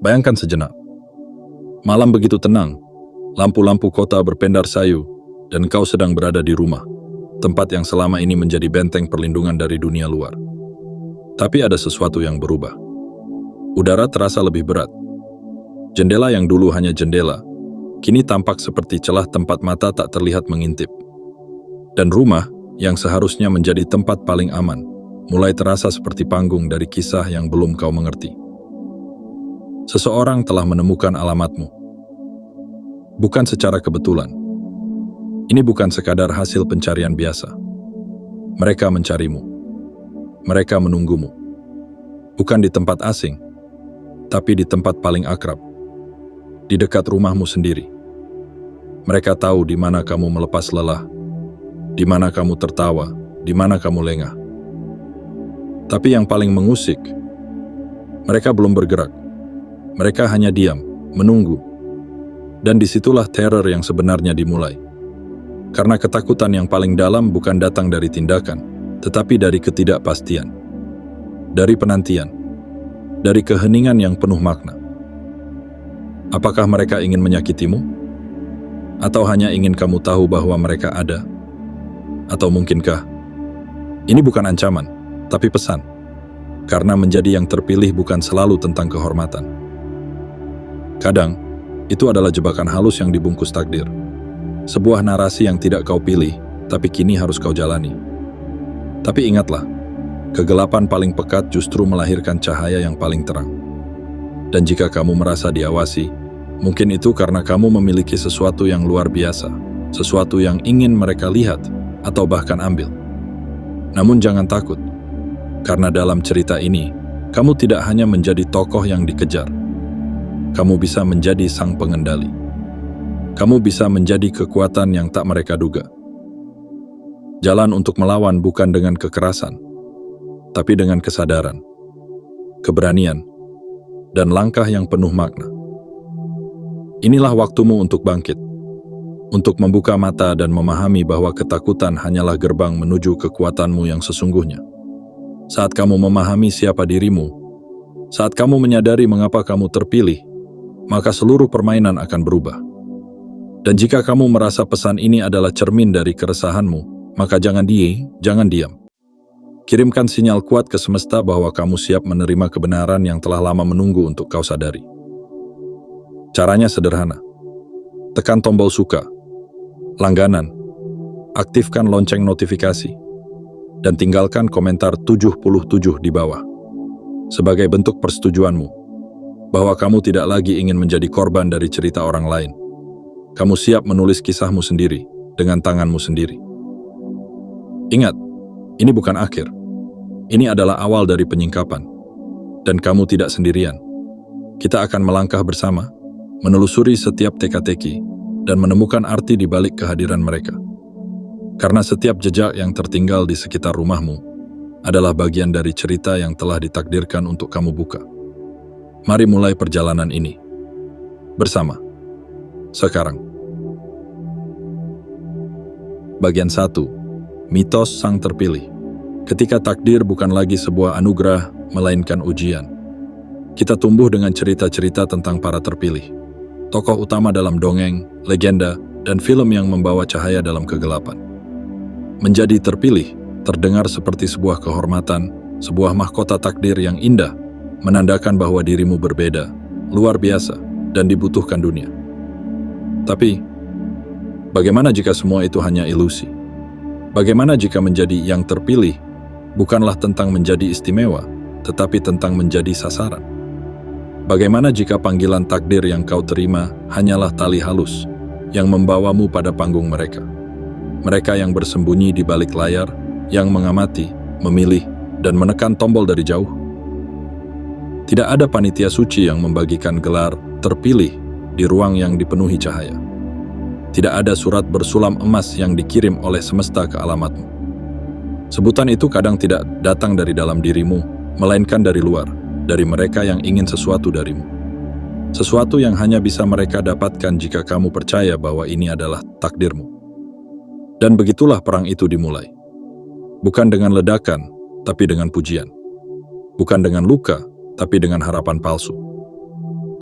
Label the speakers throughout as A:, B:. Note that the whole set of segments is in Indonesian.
A: Bayangkan sejenak. Malam begitu tenang, lampu-lampu kota berpendar sayu, dan kau sedang berada di rumah, tempat yang selama ini menjadi benteng perlindungan dari dunia luar. Tapi ada sesuatu yang berubah. Udara terasa lebih berat. Jendela yang dulu hanya jendela, kini tampak seperti celah tempat mata tak terlihat mengintip. Dan rumah, yang seharusnya menjadi tempat paling aman, mulai terasa seperti panggung dari kisah yang belum kau mengerti. Seseorang telah menemukan alamatmu. Bukan secara kebetulan. Ini bukan sekadar hasil pencarian biasa. Mereka mencarimu. Mereka menunggumu. Bukan di tempat asing, tapi di tempat paling akrab. Di dekat rumahmu sendiri. Mereka tahu di mana kamu melepas lelah, di mana kamu tertawa, di mana kamu lengah. Tapi yang paling mengusik, mereka belum bergerak. Mereka hanya diam, menunggu. Dan disitulah teror yang sebenarnya dimulai. Karena ketakutan yang paling dalam bukan datang dari tindakan, tetapi dari ketidakpastian. Dari penantian. Dari keheningan yang penuh makna. Apakah mereka ingin menyakitimu? Atau hanya ingin kamu tahu bahwa mereka ada? Atau mungkinkah ini bukan ancaman, tapi pesan? Karena menjadi yang terpilih bukan selalu tentang kehormatan. Kadang, itu adalah jebakan halus yang dibungkus takdir. Sebuah narasi yang tidak kau pilih, tapi kini harus kau jalani. Tapi ingatlah, kegelapan paling pekat justru melahirkan cahaya yang paling terang. Dan jika kamu merasa diawasi, mungkin itu karena kamu memiliki sesuatu yang luar biasa, sesuatu yang ingin mereka lihat, atau bahkan ambil. Namun jangan takut, karena dalam cerita ini, kamu tidak hanya menjadi tokoh yang dikejar. Kamu bisa menjadi sang pengendali. Kamu bisa menjadi kekuatan yang tak mereka duga. Jalan untuk melawan bukan dengan kekerasan, tapi dengan kesadaran, keberanian, dan langkah yang penuh makna. Inilah waktumu untuk bangkit, untuk membuka mata dan memahami bahwa ketakutan hanyalah gerbang menuju kekuatanmu yang sesungguhnya. Saat kamu memahami siapa dirimu, saat kamu menyadari mengapa kamu terpilih, maka seluruh permainan akan berubah. Dan jika kamu merasa pesan ini adalah cermin dari keresahanmu, maka jangan diam. Kirimkan sinyal kuat ke semesta bahwa kamu siap menerima kebenaran yang telah lama menunggu untuk kau sadari. Caranya sederhana. Tekan tombol suka, langganan, aktifkan lonceng notifikasi, dan tinggalkan komentar 77 di bawah. Sebagai bentuk persetujuanmu, bahwa kamu tidak lagi ingin menjadi korban dari cerita orang lain. Kamu siap menulis kisahmu sendiri, dengan tanganmu sendiri. Ingat, ini bukan akhir. Ini adalah awal dari penyingkapan. Dan kamu tidak sendirian. Kita akan melangkah bersama, menelusuri setiap teka-teki, dan menemukan arti di balik kehadiran mereka. Karena setiap jejak yang tertinggal di sekitar rumahmu adalah bagian dari cerita yang telah ditakdirkan untuk kamu buka. Mari mulai perjalanan ini. Bersama. Sekarang. Bagian 1. Mitos Sang Terpilih. Ketika takdir bukan lagi sebuah anugerah, melainkan ujian. Kita tumbuh dengan cerita-cerita tentang para terpilih. Tokoh utama dalam dongeng, legenda, dan film yang membawa cahaya dalam kegelapan. Menjadi terpilih terdengar seperti sebuah kehormatan, sebuah mahkota takdir yang indah, menandakan bahwa dirimu berbeda, luar biasa, dan dibutuhkan dunia. Tapi, bagaimana jika semua itu hanya ilusi? Bagaimana jika menjadi yang terpilih bukanlah tentang menjadi istimewa, tetapi tentang menjadi sasaran? Bagaimana jika panggilan takdir yang kau terima hanyalah tali halus yang membawamu pada panggung mereka? Mereka yang bersembunyi di balik layar, yang mengamati, memilih, dan menekan tombol dari jauh. Tidak ada panitia suci yang membagikan gelar terpilih di ruang yang dipenuhi cahaya. Tidak ada surat bersulam emas yang dikirim oleh semesta ke alamatmu. Sebutan itu kadang tidak datang dari dalam dirimu, melainkan dari luar, dari mereka yang ingin sesuatu darimu. Sesuatu yang hanya bisa mereka dapatkan jika kamu percaya bahwa ini adalah takdirmu. Dan begitulah perang itu dimulai. Bukan dengan ledakan, tapi dengan pujian. Bukan dengan luka, tapi dengan harapan palsu.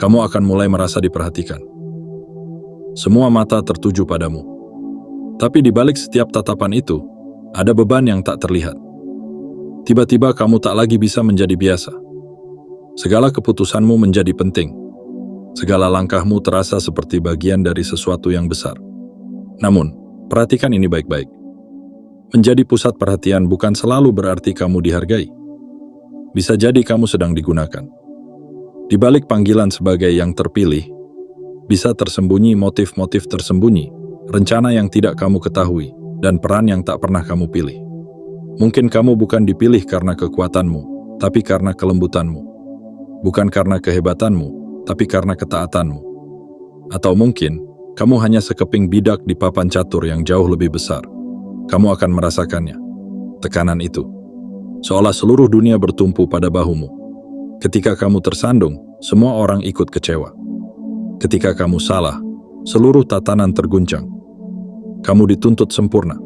A: kamu akan mulai merasa diperhatikan. Semua mata tertuju padamu. Tapi di balik setiap tatapan itu, ada beban yang tak terlihat. Tiba-tiba kamu tak lagi bisa menjadi biasa. Segala keputusanmu menjadi penting. Segala langkahmu terasa seperti bagian dari sesuatu yang besar. Namun, perhatikan ini baik-baik. Menjadi pusat perhatian bukan selalu berarti kamu dihargai. Bisa jadi kamu sedang digunakan. Di balik panggilan sebagai yang terpilih, bisa tersembunyi motif-motif tersembunyi, rencana yang tidak kamu ketahui, dan peran yang tak pernah kamu pilih. Mungkin kamu bukan dipilih karena kekuatanmu, tapi karena kelembutanmu. Bukan karena kehebatanmu, tapi karena ketaatanmu. Atau mungkin, kamu hanya sekeping bidak di papan catur yang jauh lebih besar. Kamu akan merasakannya. Tekanan itu. Seolah seluruh dunia bertumpu pada bahumu. Ketika kamu tersandung, semua orang ikut kecewa. Ketika kamu salah, seluruh tatanan terguncang. Kamu dituntut sempurna.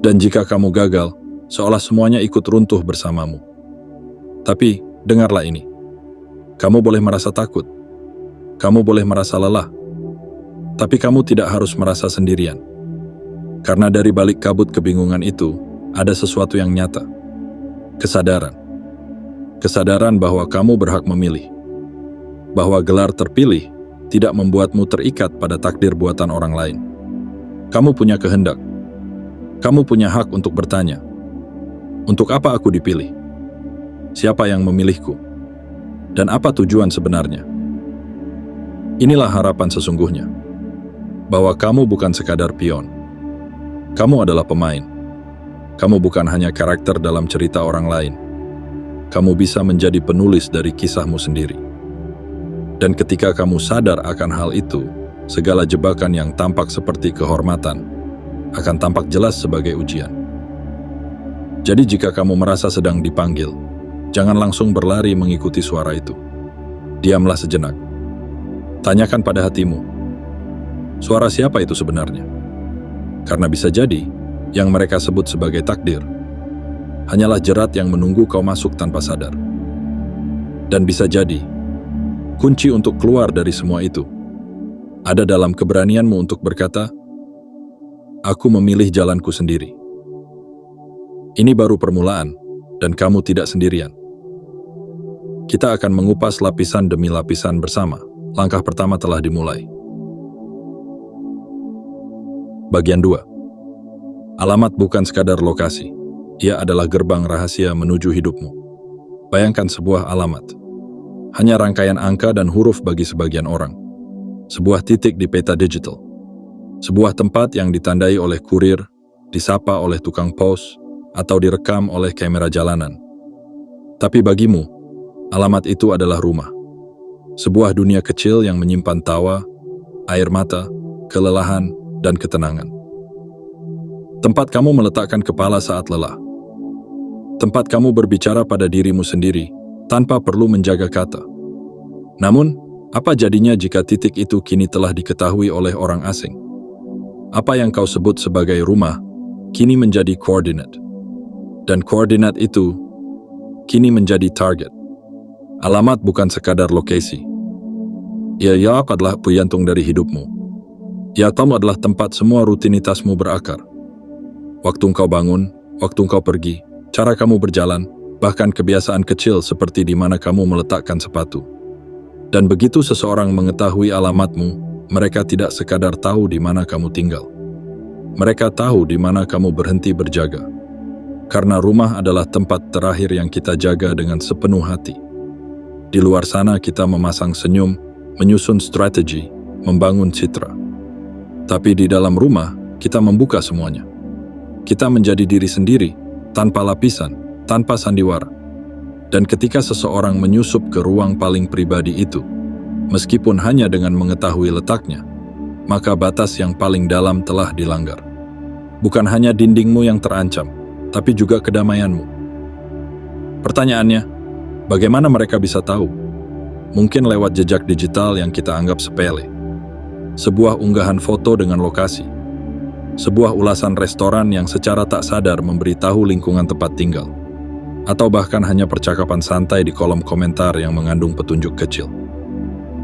A: Dan jika kamu gagal, seolah semuanya ikut runtuh bersamamu. Tapi, dengarlah ini. Kamu boleh merasa takut. Kamu boleh merasa lelah. Tapi kamu tidak harus merasa sendirian. Karena dari balik kabut kebingungan itu, ada sesuatu yang nyata. Kesadaran. Kesadaran bahwa kamu berhak memilih. Bahwa gelar terpilih tidak membuatmu terikat pada takdir buatan orang lain. Kamu punya kehendak. Kamu punya hak untuk bertanya, untuk apa aku dipilih? Siapa yang memilihku? Dan apa tujuan sebenarnya? Inilah harapan sesungguhnya. Bahwa kamu bukan sekadar pion. Kamu adalah pemain. Kamu bukan hanya karakter dalam cerita orang lain. Kamu bisa menjadi penulis dari kisahmu sendiri. Dan ketika kamu sadar akan hal itu, segala jebakan yang tampak seperti kehormatan akan tampak jelas sebagai ujian. Jadi jika kamu merasa sedang dipanggil, jangan langsung berlari mengikuti suara itu. Diamlah sejenak. Tanyakan pada hatimu, suara siapa itu sebenarnya? Karena bisa jadi, yang mereka sebut sebagai takdir, hanyalah jerat yang menunggu kau masuk tanpa sadar. Dan bisa jadi, kunci untuk keluar dari semua itu ada dalam keberanianmu untuk berkata, aku memilih jalanku sendiri. Ini baru permulaan, dan kamu tidak sendirian. Kita akan mengupas lapisan demi lapisan bersama. Langkah pertama telah dimulai. Bagian 2. Alamat bukan sekadar lokasi. Ia adalah gerbang rahasia menuju hidupmu. Bayangkan sebuah alamat. Hanya rangkaian angka dan huruf bagi sebagian orang. Sebuah titik di peta digital. Sebuah tempat yang ditandai oleh kurir, disapa oleh tukang pos, atau direkam oleh kamera jalanan. Tapi bagimu, alamat itu adalah rumah. Sebuah dunia kecil yang menyimpan tawa, air mata, kelelahan, dan ketenangan. Tempat kamu meletakkan kepala saat lelah. Tempat kamu berbicara pada dirimu sendiri, tanpa perlu menjaga kata. Namun, apa jadinya jika titik itu kini telah diketahui oleh orang asing? Apa yang kau sebut sebagai rumah, kini menjadi koordinat. Dan koordinat itu, kini menjadi target. Alamat bukan sekadar lokasi. Ia adalah peyantung dari hidupmu. Ia adalah tempat semua rutinitasmu berakar. Waktu engkau bangun, waktu engkau pergi, cara kamu berjalan, bahkan kebiasaan kecil seperti di mana kamu meletakkan sepatu. Dan begitu seseorang mengetahui alamatmu, mereka tidak sekadar tahu di mana kamu tinggal. Mereka tahu di mana kamu berhenti berjaga. Karena rumah adalah tempat terakhir yang kita jaga dengan sepenuh hati. Di luar sana kita memasang senyum, menyusun strategi, membangun citra. Tapi di dalam rumah, kita membuka semuanya. Kita menjadi diri sendiri, tanpa lapisan, tanpa sandiwara. Dan ketika seseorang menyusup ke ruang paling pribadi itu, meskipun hanya dengan mengetahui letaknya, maka batas yang paling dalam telah dilanggar. Bukan hanya dindingmu yang terancam, tapi juga kedamaianmu. Pertanyaannya, bagaimana mereka bisa tahu? Mungkin lewat jejak digital yang kita anggap sepele. Sebuah unggahan foto dengan lokasi. Sebuah ulasan restoran yang secara tak sadar memberitahu lingkungan tempat tinggal. Atau bahkan hanya percakapan santai di kolom komentar yang mengandung petunjuk kecil.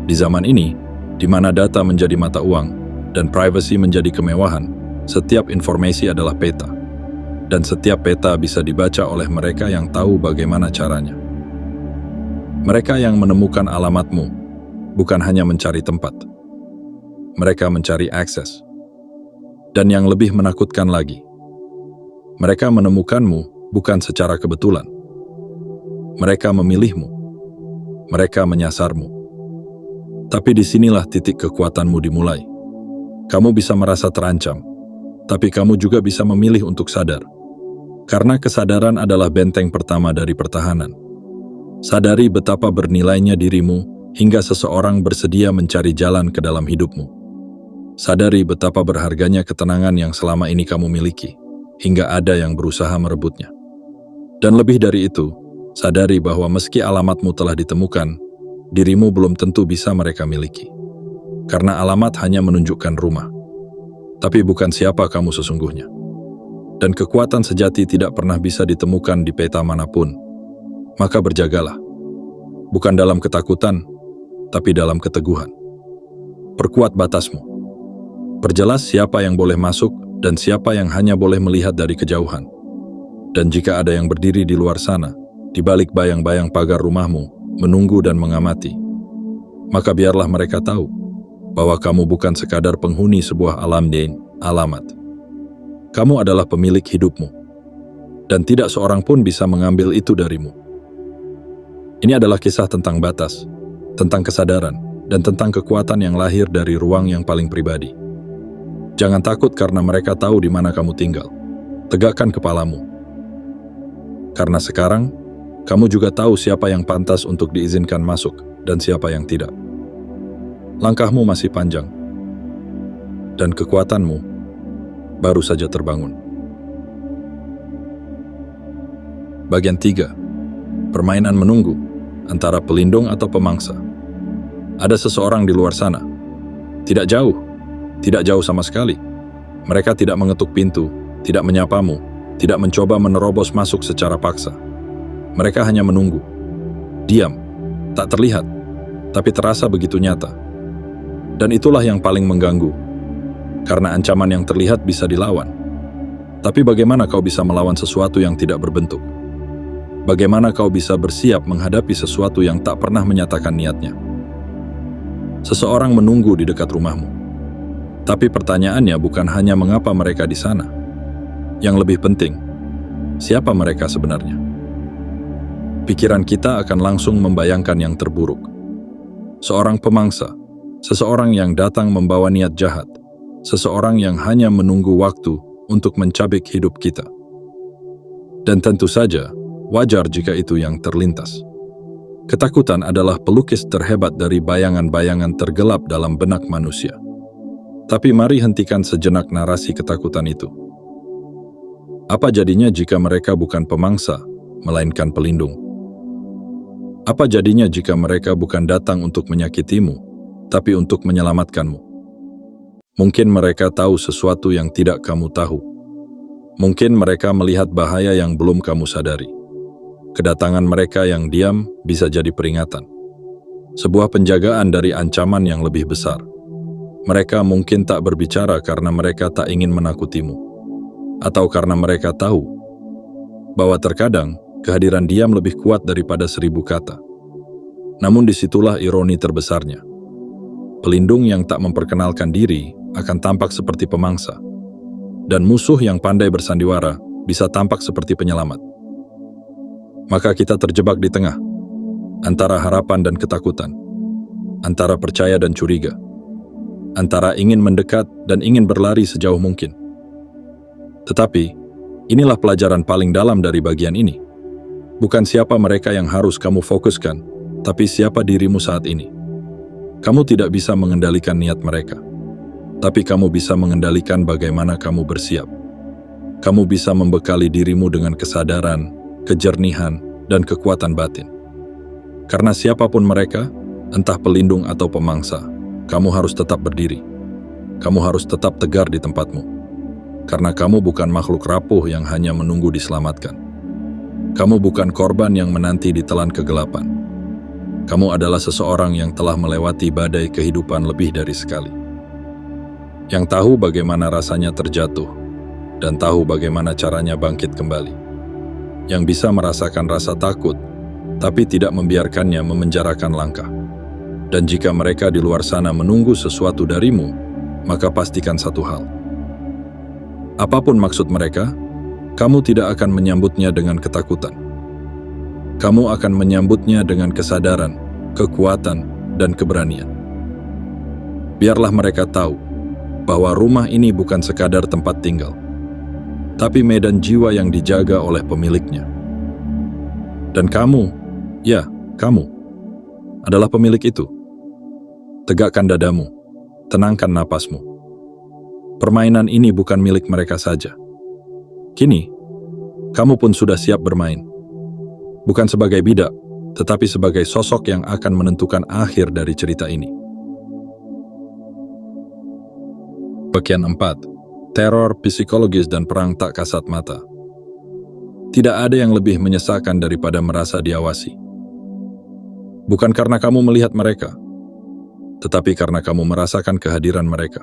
A: Di zaman ini, di mana data menjadi mata uang dan privasi menjadi kemewahan, setiap informasi adalah peta. Dan setiap peta bisa dibaca oleh mereka yang tahu bagaimana caranya. Mereka yang menemukan alamatmu bukan hanya mencari tempat. Mereka mencari akses. Dan yang lebih menakutkan lagi, mereka menemukanmu bukan secara kebetulan. Mereka memilihmu. Mereka menyasarmu. Tapi disinilah titik kekuatanmu dimulai. Kamu bisa merasa terancam, tapi kamu juga bisa memilih untuk sadar. Karena kesadaran adalah benteng pertama dari pertahanan. Sadari betapa bernilainya dirimu hingga seseorang bersedia mencari jalan ke dalam hidupmu. Sadari betapa berharganya ketenangan yang selama ini kamu miliki, hingga ada yang berusaha merebutnya. Dan lebih dari itu, sadari bahwa meski alamatmu telah ditemukan, dirimu belum tentu bisa mereka miliki. Karena alamat hanya menunjukkan rumah, tapi bukan siapa kamu sesungguhnya. Dan kekuatan sejati tidak pernah bisa ditemukan di peta manapun. Maka berjagalah, bukan dalam ketakutan, tapi dalam keteguhan. Perkuat batasmu. Perjelas siapa yang boleh masuk dan siapa yang hanya boleh melihat dari kejauhan. Dan jika ada yang berdiri di luar sana, di balik bayang-bayang pagar rumahmu, menunggu dan mengamati, maka biarlah mereka tahu bahwa kamu bukan sekadar penghuni sebuah alam dan alamat. Kamu adalah pemilik hidupmu, dan tidak seorang pun bisa mengambil itu darimu. Ini adalah kisah tentang batas, tentang kesadaran, dan tentang kekuatan yang lahir dari ruang yang paling pribadi. Jangan takut karena mereka tahu di mana kamu tinggal. Tegakkan kepalamu. Karena sekarang, kamu juga tahu siapa yang pantas untuk diizinkan masuk dan siapa yang tidak. Langkahmu masih panjang, dan kekuatanmu baru saja terbangun. Bagian 3. Permainan menunggu antara pelindung atau pemangsa. Ada seseorang di luar sana. Tidak jauh sama sekali. Mereka tidak mengetuk pintu, tidak menyapamu, tidak mencoba menerobos masuk secara paksa. Mereka hanya menunggu. Diam, tak terlihat, tapi terasa begitu nyata. Dan itulah yang paling mengganggu. Karena ancaman yang terlihat bisa dilawan. Tapi bagaimana kau bisa melawan sesuatu yang tidak berbentuk? Bagaimana kau bisa bersiap menghadapi sesuatu yang tak pernah menyatakan niatnya? Seseorang menunggu di dekat rumahmu. Tapi pertanyaannya bukan hanya mengapa mereka di sana. Yang lebih penting, siapa mereka sebenarnya? Pikiran kita akan langsung membayangkan yang terburuk. Seorang pemangsa, seseorang yang datang membawa niat jahat, seseorang yang hanya menunggu waktu untuk mencabik hidup kita. Dan tentu saja, wajar jika itu yang terlintas. Ketakutan adalah pelukis terhebat dari bayangan-bayangan tergelap dalam benak manusia. Tapi mari hentikan sejenak narasi ketakutan itu. Apa jadinya jika mereka bukan pemangsa, melainkan pelindung? Apa jadinya jika mereka bukan datang untuk menyakitimu, tapi untuk menyelamatkanmu? Mungkin mereka tahu sesuatu yang tidak kamu tahu. Mungkin mereka melihat bahaya yang belum kamu sadari. Kedatangan mereka yang diam bisa jadi peringatan. Sebuah penjagaan dari ancaman yang lebih besar. Mereka mungkin tak berbicara karena mereka tak ingin menakutimu. Atau karena mereka tahu bahwa terkadang kehadiran diam lebih kuat daripada 1000 kata. Namun disitulah ironi terbesarnya. Pelindung yang tak memperkenalkan diri akan tampak seperti pemangsa. Dan musuh yang pandai bersandiwara bisa tampak seperti penyelamat. Maka kita terjebak di tengah, antara harapan dan ketakutan, antara percaya dan curiga, antara ingin mendekat dan ingin berlari sejauh mungkin. Tetapi, inilah pelajaran paling dalam dari bagian ini. Bukan siapa mereka yang harus kamu fokuskan, tapi siapa dirimu saat ini. Kamu tidak bisa mengendalikan niat mereka, tapi kamu bisa mengendalikan bagaimana kamu bersiap. Kamu bisa membekali dirimu dengan kesadaran, kejernihan, dan kekuatan batin. Karena siapapun mereka, entah pelindung atau pemangsa, kamu harus tetap berdiri. Kamu harus tetap tegar di tempatmu. Karena kamu bukan makhluk rapuh yang hanya menunggu diselamatkan. Kamu bukan korban yang menanti ditelan kegelapan. Kamu adalah seseorang yang telah melewati badai kehidupan lebih dari sekali. Yang tahu bagaimana rasanya terjatuh, dan tahu bagaimana caranya bangkit kembali. Yang bisa merasakan rasa takut, tapi tidak membiarkannya memenjarakan langkah. Dan jika mereka di luar sana menunggu sesuatu darimu, maka pastikan satu hal. Apapun maksud mereka, kamu tidak akan menyambutnya dengan ketakutan. Kamu akan menyambutnya dengan kesadaran, kekuatan, dan keberanian. Biarlah mereka tahu bahwa rumah ini bukan sekadar tempat tinggal, tapi medan jiwa yang dijaga oleh pemiliknya. Dan kamu, ya, kamu, adalah pemilik itu. Tegakkan dadamu, tenangkan napasmu. Permainan ini bukan milik mereka saja. Kini, kamu pun sudah siap bermain. Bukan sebagai bidak, tetapi sebagai sosok yang akan menentukan akhir dari cerita ini. Bagian 4. Teror psikologis dan perang tak kasat mata. Tidak ada yang lebih menyesalkan daripada merasa diawasi. Bukan karena kamu melihat mereka, tetapi karena kamu merasakan kehadiran mereka.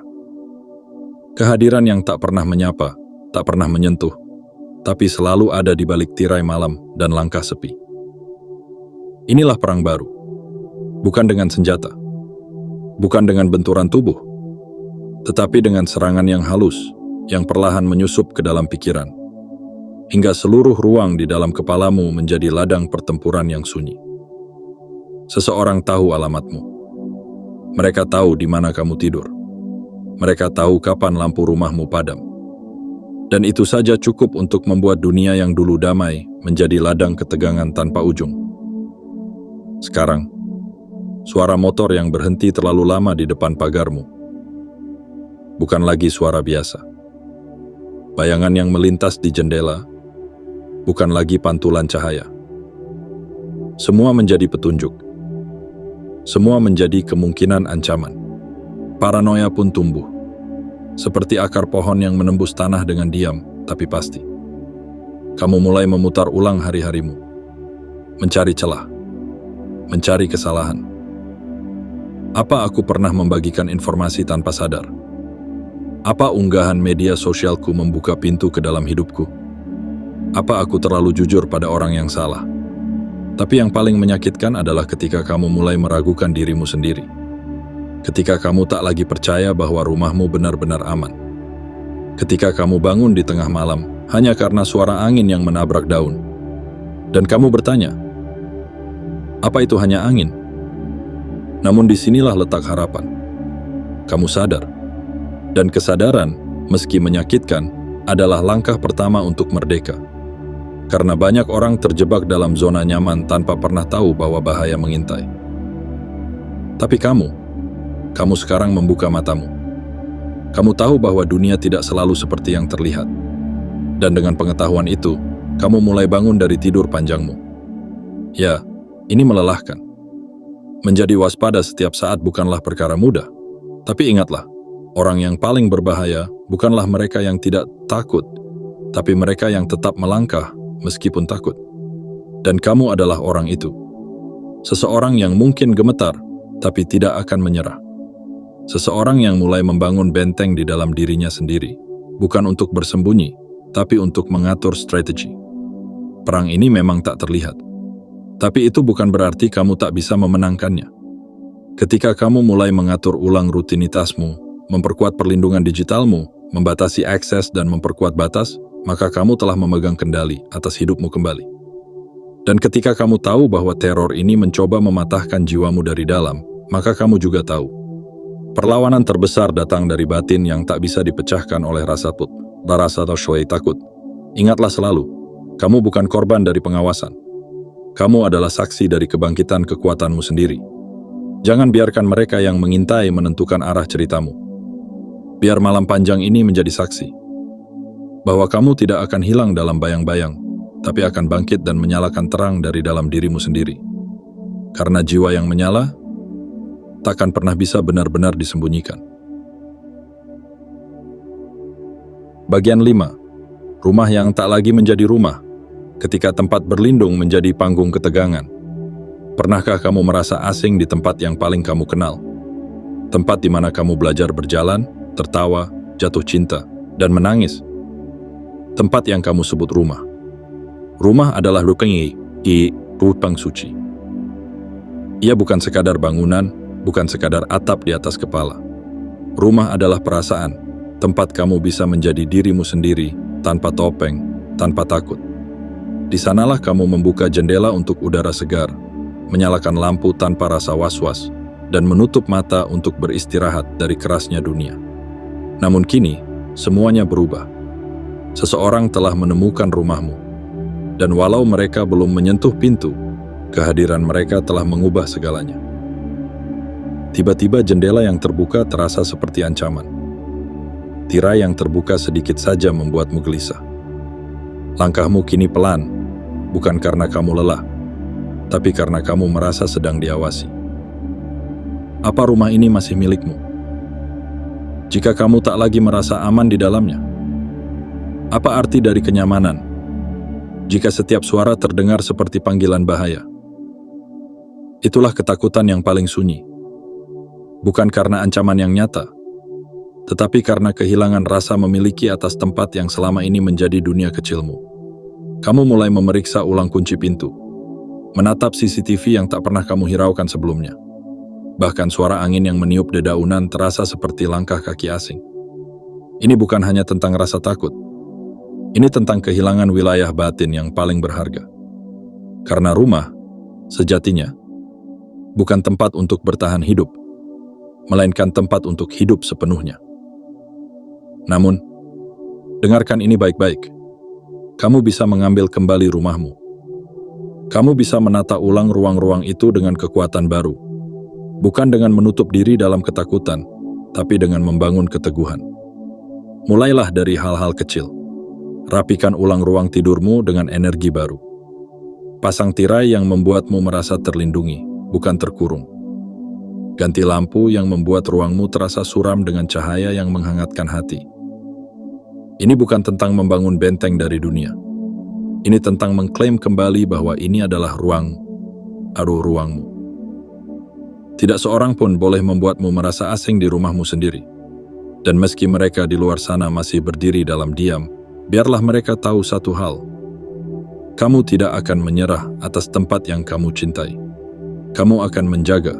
A: Kehadiran yang tak pernah menyapa, tak pernah menyentuh, tapi selalu ada di balik tirai malam dan langkah sepi. Inilah perang baru. Bukan dengan senjata, bukan dengan benturan tubuh, tetapi dengan serangan yang halus, yang perlahan menyusup ke dalam pikiran, hingga seluruh ruang di dalam kepalamu menjadi ladang pertempuran yang sunyi. Seseorang tahu alamatmu. Mereka tahu di mana kamu tidur. Mereka tahu kapan lampu rumahmu padam. Dan itu saja cukup untuk membuat dunia yang dulu damai menjadi ladang ketegangan tanpa ujung. Sekarang, suara motor yang berhenti terlalu lama di depan pagarmu bukan lagi suara biasa. Bayangan yang melintas di jendela bukan lagi pantulan cahaya. Semua menjadi petunjuk. Semua menjadi kemungkinan ancaman. Paranoia pun tumbuh, seperti akar pohon yang menembus tanah dengan diam, tapi pasti. Kamu mulai memutar ulang hari-harimu, mencari celah, mencari kesalahan. Apa aku pernah membagikan informasi tanpa sadar? Apa unggahan media sosialku membuka pintu ke dalam hidupku? Apa aku terlalu jujur pada orang yang salah? Tapi yang paling menyakitkan adalah ketika kamu mulai meragukan dirimu sendiri. Ketika kamu tak lagi percaya bahwa rumahmu benar-benar aman. Ketika kamu bangun di tengah malam hanya karena suara angin yang menabrak daun. Dan kamu bertanya, apa itu hanya angin? Namun disinilah letak harapan. Kamu sadar. Dan kesadaran, meski menyakitkan, adalah langkah pertama untuk merdeka. Karena banyak orang terjebak dalam zona nyaman tanpa pernah tahu bahwa bahaya mengintai. Tapi kamu sekarang membuka matamu. Kamu tahu bahwa dunia tidak selalu seperti yang terlihat. Dan dengan pengetahuan itu, kamu mulai bangun dari tidur panjangmu. Ya, ini melelahkan. Menjadi waspada setiap saat bukanlah perkara mudah. Tapi ingatlah, orang yang paling berbahaya bukanlah mereka yang tidak takut, tapi mereka yang tetap melangkah meskipun takut. Dan kamu adalah orang itu. Seseorang yang mungkin gemetar, tapi tidak akan menyerah. Seseorang yang mulai membangun benteng di dalam dirinya sendiri, bukan untuk bersembunyi, tapi untuk mengatur strategi. Perang ini memang tak terlihat. Tapi itu bukan berarti kamu tak bisa memenangkannya. Ketika kamu mulai mengatur ulang rutinitasmu, memperkuat perlindungan digitalmu, membatasi akses dan memperkuat batas, maka kamu telah memegang kendali atas hidupmu kembali. Dan ketika kamu tahu bahwa teror ini mencoba mematahkan jiwamu dari dalam, maka kamu juga tahu. Perlawanan terbesar datang dari batin yang tak bisa dipecahkan oleh rasa atau takut. Ingatlah selalu, kamu bukan korban dari pengawasan. Kamu adalah saksi dari kebangkitan kekuatanmu sendiri. Jangan biarkan mereka yang mengintai menentukan arah ceritamu. Biar malam panjang ini menjadi saksi bahwa kamu tidak akan hilang dalam bayang-bayang, tapi akan bangkit dan menyalakan terang dari dalam dirimu sendiri. Karena jiwa yang menyala takkan pernah bisa benar-benar disembunyikan. Bagian 5. Rumah yang tak lagi menjadi rumah, ketika tempat berlindung menjadi panggung ketegangan. Pernahkah kamu merasa asing di tempat yang paling kamu kenal? Tempat di mana kamu belajar berjalan, tertawa, jatuh cinta, dan menangis. Tempat yang kamu sebut rumah. Rumah adalah rukengi i rupang suci. Ia bukan sekadar bangunan, bukan sekadar atap di atas kepala. Rumah adalah perasaan, tempat kamu bisa menjadi dirimu sendiri, tanpa topeng, tanpa takut. Di sanalah kamu membuka jendela untuk udara segar, menyalakan lampu tanpa rasa was-was, dan menutup mata untuk beristirahat dari kerasnya dunia. Namun kini, semuanya berubah. Seseorang telah menemukan rumahmu, dan walau mereka belum menyentuh pintu, kehadiran mereka telah mengubah segalanya. Tiba-tiba jendela yang terbuka terasa seperti ancaman. Tirai yang terbuka sedikit saja membuatmu gelisah. Langkahmu kini pelan, bukan karena kamu lelah, tapi karena kamu merasa sedang diawasi. Apa rumah ini masih milikmu? Jika kamu tak lagi merasa aman di dalamnya, apa arti dari kenyamanan? Jika setiap suara terdengar seperti panggilan bahaya, itulah ketakutan yang paling sunyi. Bukan karena ancaman yang nyata, tetapi karena kehilangan rasa memiliki atas tempat yang selama ini menjadi dunia kecilmu. Kamu mulai memeriksa ulang kunci pintu, menatap CCTV yang tak pernah kamu hiraukan sebelumnya. Bahkan suara angin yang meniup dedaunan terasa seperti langkah kaki asing. Ini bukan hanya tentang rasa takut, ini tentang kehilangan wilayah batin yang paling berharga. Karena rumah, sejatinya, bukan tempat untuk bertahan hidup, melainkan tempat untuk hidup sepenuhnya. Namun, dengarkan ini baik-baik. Kamu bisa mengambil kembali rumahmu. Kamu bisa menata ulang ruang-ruang itu dengan kekuatan baru. Bukan dengan menutup diri dalam ketakutan, tapi dengan membangun keteguhan. Mulailah dari hal-hal kecil. Rapikan ulang ruang tidurmu dengan energi baru. Pasang tirai yang membuatmu merasa terlindungi, bukan terkurung. Ganti lampu yang membuat ruangmu terasa suram dengan cahaya yang menghangatkan hati. Ini bukan tentang membangun benteng dari dunia. Ini tentang mengklaim kembali bahwa ini adalah ruangmu. Tidak seorang pun boleh membuatmu merasa asing di rumahmu sendiri. Dan meski mereka di luar sana masih berdiri dalam diam, biarlah mereka tahu satu hal. Kamu tidak akan menyerah atas tempat yang kamu cintai. Kamu akan menjaga,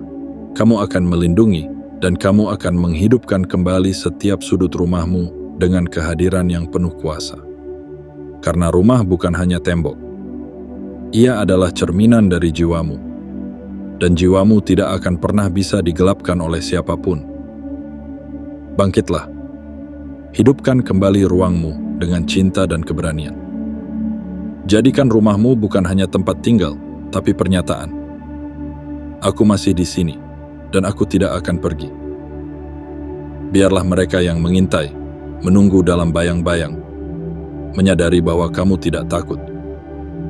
A: kamu akan melindungi, dan kamu akan menghidupkan kembali setiap sudut rumahmu dengan kehadiran yang penuh kuasa. Karena rumah bukan hanya tembok. Ia adalah cerminan dari jiwamu. Dan jiwamu tidak akan pernah bisa digelapkan oleh siapapun. Bangkitlah. Hidupkan kembali ruangmu dengan cinta dan keberanian. Jadikan rumahmu bukan hanya tempat tinggal, tapi pernyataan. Aku masih di sini, dan aku tidak akan pergi. Biarlah mereka yang mengintai, menunggu dalam bayang-bayang, menyadari bahwa kamu tidak takut,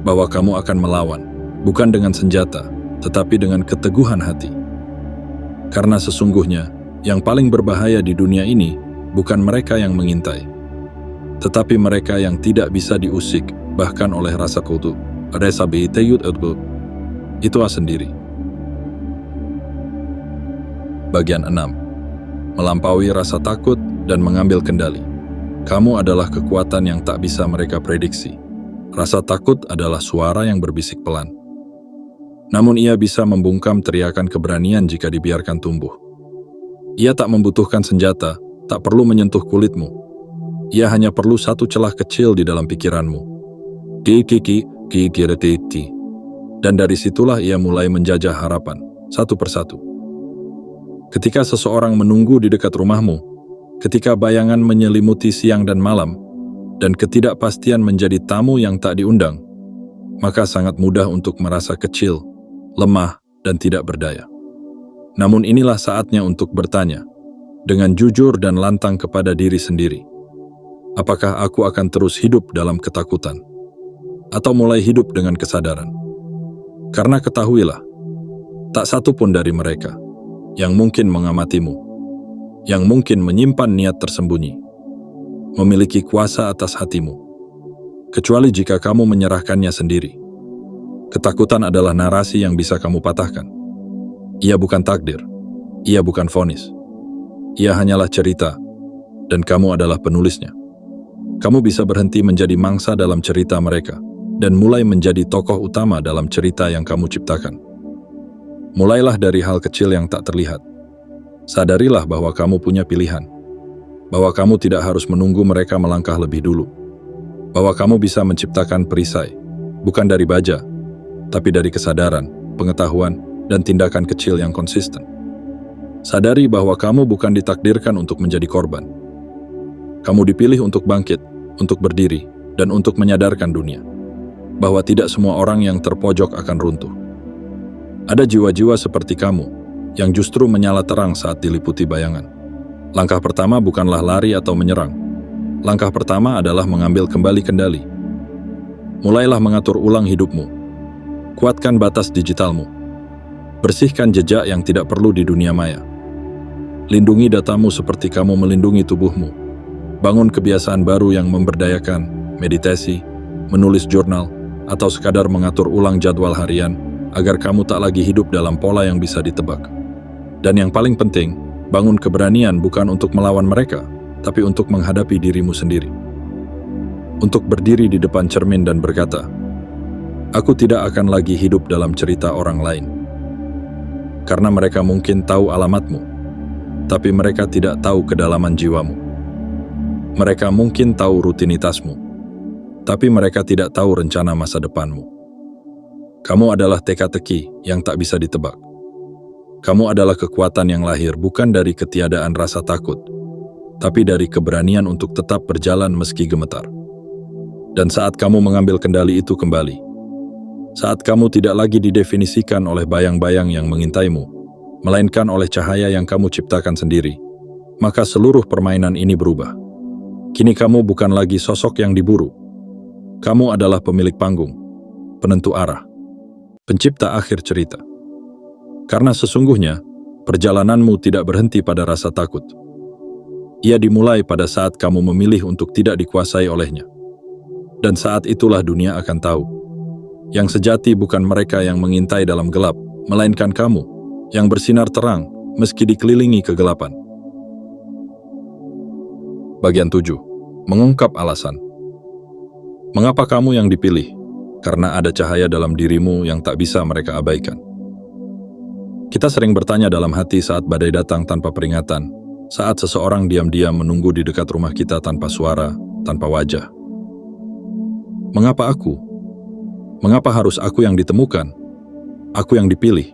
A: bahwa kamu akan melawan, bukan dengan senjata, tetapi dengan keteguhan hati. Karena sesungguhnya, yang paling berbahaya di dunia ini bukan mereka yang mengintai, tetapi mereka yang tidak bisa diusik bahkan oleh rasa kutu. Itu sendiri. Bagian 6. Melampaui rasa takut dan mengambil kendali. Kamu adalah kekuatan yang tak bisa mereka prediksi. Rasa takut adalah suara yang berbisik pelan. Namun ia bisa membungkam teriakan keberanian jika dibiarkan tumbuh. Ia tak membutuhkan senjata, tak perlu menyentuh kulitmu. Ia hanya perlu satu celah kecil di dalam pikiranmu. Dan dari situlah ia mulai menjajah harapan, satu persatu. Ketika seseorang menunggu di dekat rumahmu, ketika bayangan menyelimuti siang dan malam, dan ketidakpastian menjadi tamu yang tak diundang, maka sangat mudah untuk merasa kecil, lemah, dan tidak berdaya. Namun inilah saatnya untuk bertanya, dengan jujur dan lantang kepada diri sendiri, apakah aku akan terus hidup dalam ketakutan? Atau mulai hidup dengan kesadaran? Karena ketahuilah, tak satu pun dari mereka yang mungkin mengamatimu, yang mungkin menyimpan niat tersembunyi, memiliki kuasa atas hatimu, kecuali jika kamu menyerahkannya sendiri. Ketakutan adalah narasi yang bisa kamu patahkan. Ia bukan takdir, ia bukan vonis. Ia hanyalah cerita, dan kamu adalah penulisnya. Kamu bisa berhenti menjadi mangsa dalam cerita mereka, dan mulai menjadi tokoh utama dalam cerita yang kamu ciptakan. Mulailah dari hal kecil yang tak terlihat. Sadarilah bahwa kamu punya pilihan, bahwa kamu tidak harus menunggu mereka melangkah lebih dulu, bahwa kamu bisa menciptakan perisai, bukan dari baja, tapi dari kesadaran, pengetahuan, dan tindakan kecil yang konsisten. Sadari bahwa kamu bukan ditakdirkan untuk menjadi korban. Kamu dipilih untuk bangkit, untuk berdiri, dan untuk menyadarkan dunia bahwa tidak semua orang yang terpojok akan runtuh. Ada jiwa-jiwa seperti kamu yang justru menyala terang saat diliputi bayangan. Langkah pertama bukanlah lari atau menyerang. Langkah pertama adalah mengambil kembali kendali. Mulailah mengatur ulang hidupmu. Kuatkan batas digitalmu. Bersihkan jejak yang tidak perlu di dunia maya. Lindungi datamu seperti kamu melindungi tubuhmu. Bangun kebiasaan baru yang memberdayakan, meditasi, menulis jurnal, atau sekadar mengatur ulang jadwal harian agar kamu tak lagi hidup dalam pola yang bisa ditebak. Dan yang paling penting, bangun keberanian bukan untuk melawan mereka, tapi untuk menghadapi dirimu sendiri. Untuk berdiri di depan cermin dan berkata, "Aku tidak akan lagi hidup dalam cerita orang lain." Karena mereka mungkin tahu alamatmu, tapi mereka tidak tahu kedalaman jiwamu. Mereka mungkin tahu rutinitasmu, tapi mereka tidak tahu rencana masa depanmu. Kamu adalah teka-teki yang tak bisa ditebak. Kamu adalah kekuatan yang lahir bukan dari ketiadaan rasa takut, tapi dari keberanian untuk tetap berjalan meski gemetar. Dan saat kamu mengambil kendali itu kembali, saat kamu tidak lagi didefinisikan oleh bayang-bayang yang mengintaimu, melainkan oleh cahaya yang kamu ciptakan sendiri, maka seluruh permainan ini berubah. Kini kamu bukan lagi sosok yang diburu. Kamu adalah pemilik panggung, penentu arah, pencipta akhir cerita. Karena sesungguhnya, perjalananmu tidak berhenti pada rasa takut. Ia dimulai pada saat kamu memilih untuk tidak dikuasai olehnya. Dan saat itulah dunia akan tahu. Yang sejati bukan mereka yang mengintai dalam gelap, melainkan kamu, yang bersinar terang meski dikelilingi kegelapan. Bagian 7. Mengungkap alasan. Mengapa kamu yang dipilih? Karena ada cahaya dalam dirimu yang tak bisa mereka abaikan. Kita sering bertanya dalam hati saat badai datang tanpa peringatan, saat seseorang diam-diam menunggu di dekat rumah kita tanpa suara, tanpa wajah. Mengapa aku? Mengapa harus aku yang ditemukan? Aku yang dipilih?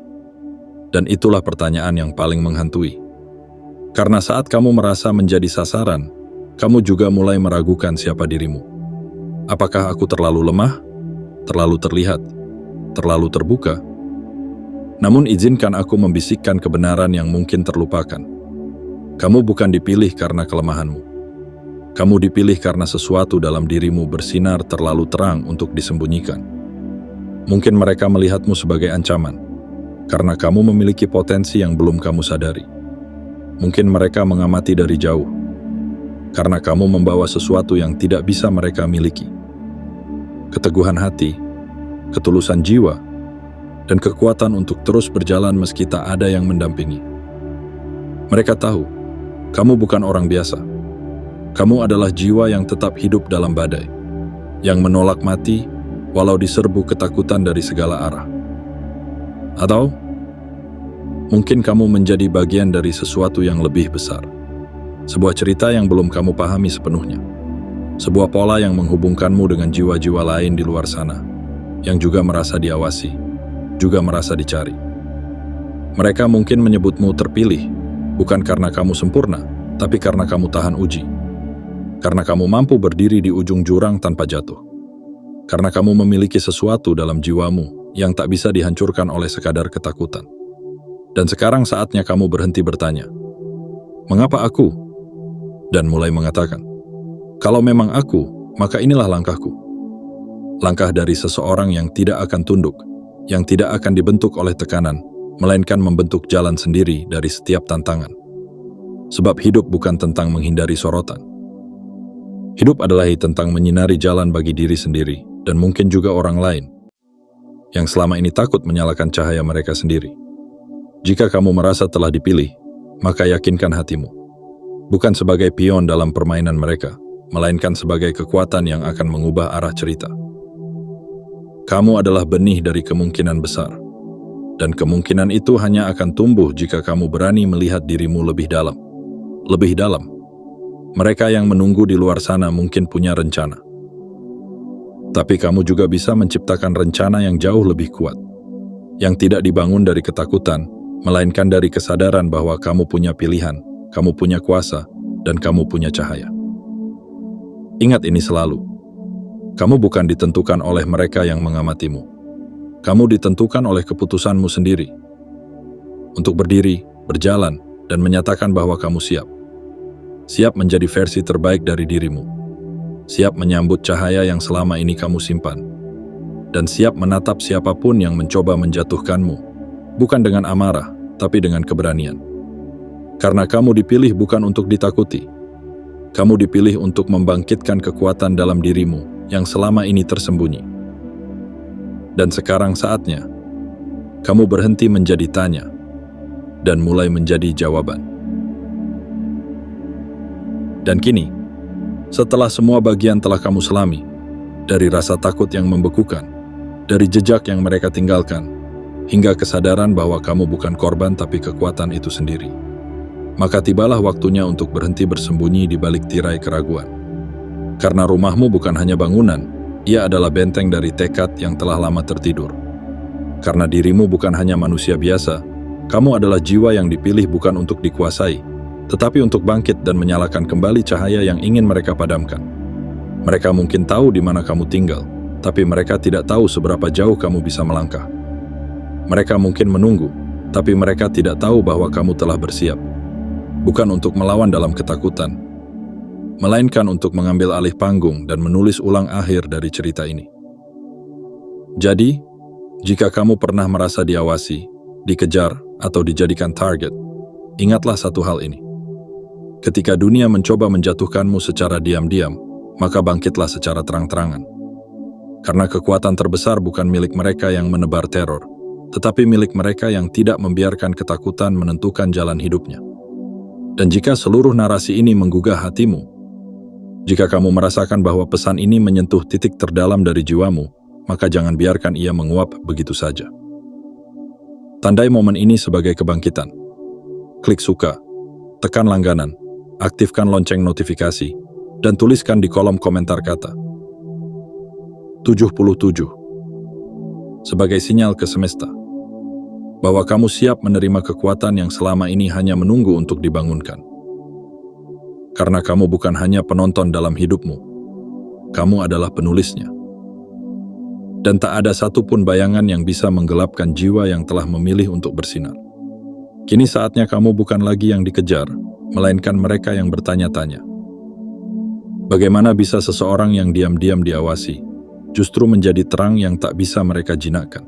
A: Dan itulah pertanyaan yang paling menghantui. Karena saat kamu merasa menjadi sasaran, kamu juga mulai meragukan siapa dirimu. Apakah aku terlalu lemah? Terlalu terlihat? Terlalu terbuka? Namun izinkan aku membisikkan kebenaran yang mungkin terlupakan. Kamu bukan dipilih karena kelemahanmu. Kamu dipilih karena sesuatu dalam dirimu bersinar terlalu terang untuk disembunyikan. Mungkin mereka melihatmu sebagai ancaman, karena kamu memiliki potensi yang belum kamu sadari. Mungkin mereka mengamati dari jauh, karena kamu membawa sesuatu yang tidak bisa mereka miliki. Keteguhan hati, ketulusan jiwa, dan kekuatan untuk terus berjalan meski tak ada yang mendampingi. Mereka tahu, kamu bukan orang biasa. Kamu adalah jiwa yang tetap hidup dalam badai, yang menolak mati walau diserbu ketakutan dari segala arah. Atau mungkin kamu menjadi bagian dari sesuatu yang lebih besar. Sebuah cerita yang belum kamu pahami sepenuhnya. Sebuah pola yang menghubungkanmu dengan jiwa-jiwa lain di luar sana, yang juga merasa diawasi, juga merasa dicari. Mereka mungkin menyebutmu terpilih, bukan karena kamu sempurna, tapi karena kamu tahan uji. Karena kamu mampu berdiri di ujung jurang tanpa jatuh. Karena kamu memiliki sesuatu dalam jiwamu yang tak bisa dihancurkan oleh sekadar ketakutan. Dan sekarang saatnya kamu berhenti bertanya, "Mengapa aku?" Dan mulai mengatakan, "Kalau memang aku, maka inilah langkahku." Langkah dari seseorang yang tidak akan tunduk, yang tidak akan dibentuk oleh tekanan, melainkan membentuk jalan sendiri dari setiap tantangan. Sebab hidup bukan tentang menghindari sorotan. Hidup adalah tentang menyinari jalan bagi diri sendiri, dan mungkin juga orang lain. yang selama ini takut menyalakan cahaya mereka sendiri. Jika kamu merasa telah dipilih, maka yakinkan hatimu. Bukan sebagai pion dalam permainan mereka, melainkan sebagai kekuatan yang akan mengubah arah cerita. Kamu adalah benih dari kemungkinan besar, dan kemungkinan itu hanya akan tumbuh jika kamu berani melihat dirimu lebih dalam. Lebih dalam. Mereka yang menunggu di luar sana mungkin punya rencana. Tapi kamu juga bisa menciptakan rencana yang jauh lebih kuat, yang tidak dibangun dari ketakutan, melainkan dari kesadaran bahwa kamu punya pilihan, kamu punya kuasa, dan kamu punya cahaya. Ingat ini selalu. Kamu bukan ditentukan oleh mereka yang mengamatimu. Kamu ditentukan oleh keputusanmu sendiri. Untuk berdiri, berjalan, dan menyatakan bahwa kamu siap. Siap menjadi versi terbaik dari dirimu. Siap menyambut cahaya yang selama ini kamu simpan. Dan siap menatap siapapun yang mencoba menjatuhkanmu. Bukan dengan amarah, tapi dengan keberanian. Karena kamu dipilih bukan untuk ditakuti. Kamu dipilih untuk membangkitkan kekuatan dalam dirimu yang selama ini tersembunyi. Dan sekarang saatnya, kamu berhenti menjadi tanya dan mulai menjadi jawaban. Dan kini, setelah semua bagian telah kamu selami, dari rasa takut yang membekukan, dari jejak yang mereka tinggalkan, hingga kesadaran bahwa kamu bukan korban tapi kekuatan itu sendiri, maka tibalah waktunya untuk berhenti bersembunyi di balik tirai keraguan. Karena rumahmu bukan hanya bangunan, ia adalah benteng dari tekad yang telah lama tertidur. Karena dirimu bukan hanya manusia biasa, kamu adalah jiwa yang dipilih bukan untuk dikuasai, tetapi untuk bangkit dan menyalakan kembali cahaya yang ingin mereka padamkan. Mereka mungkin tahu di mana kamu tinggal, tapi mereka tidak tahu seberapa jauh kamu bisa melangkah. Mereka mungkin menunggu, tapi mereka tidak tahu bahwa kamu telah bersiap. Bukan untuk melawan dalam ketakutan, melainkan untuk mengambil alih panggung dan menulis ulang akhir dari cerita ini. Jadi, jika kamu pernah merasa diawasi, dikejar, atau dijadikan target, ingatlah satu hal ini. Ketika dunia mencoba menjatuhkanmu secara diam-diam, maka bangkitlah secara terang-terangan. Karena kekuatan terbesar bukan milik mereka yang menebar teror, tetapi milik mereka yang tidak membiarkan ketakutan menentukan jalan hidupnya. Dan jika seluruh narasi ini menggugah hatimu, jika kamu merasakan bahwa pesan ini menyentuh titik terdalam dari jiwamu, maka jangan biarkan ia menguap begitu saja. Tandai momen ini sebagai kebangkitan. Klik suka, tekan langganan, aktifkan lonceng notifikasi, dan tuliskan di kolom komentar kata 77 sebagai sinyal ke semesta bahwa kamu siap menerima kekuatan yang selama ini hanya menunggu untuk dibangunkan. Karena kamu bukan hanya penonton dalam hidupmu, kamu adalah penulisnya. Dan tak ada satupun bayangan yang bisa menggelapkan jiwa yang telah memilih untuk bersinar. Kini saatnya kamu bukan lagi yang dikejar, melainkan mereka yang bertanya-tanya. Bagaimana bisa seseorang yang diam-diam diawasi, justru menjadi terang yang tak bisa mereka jinakkan?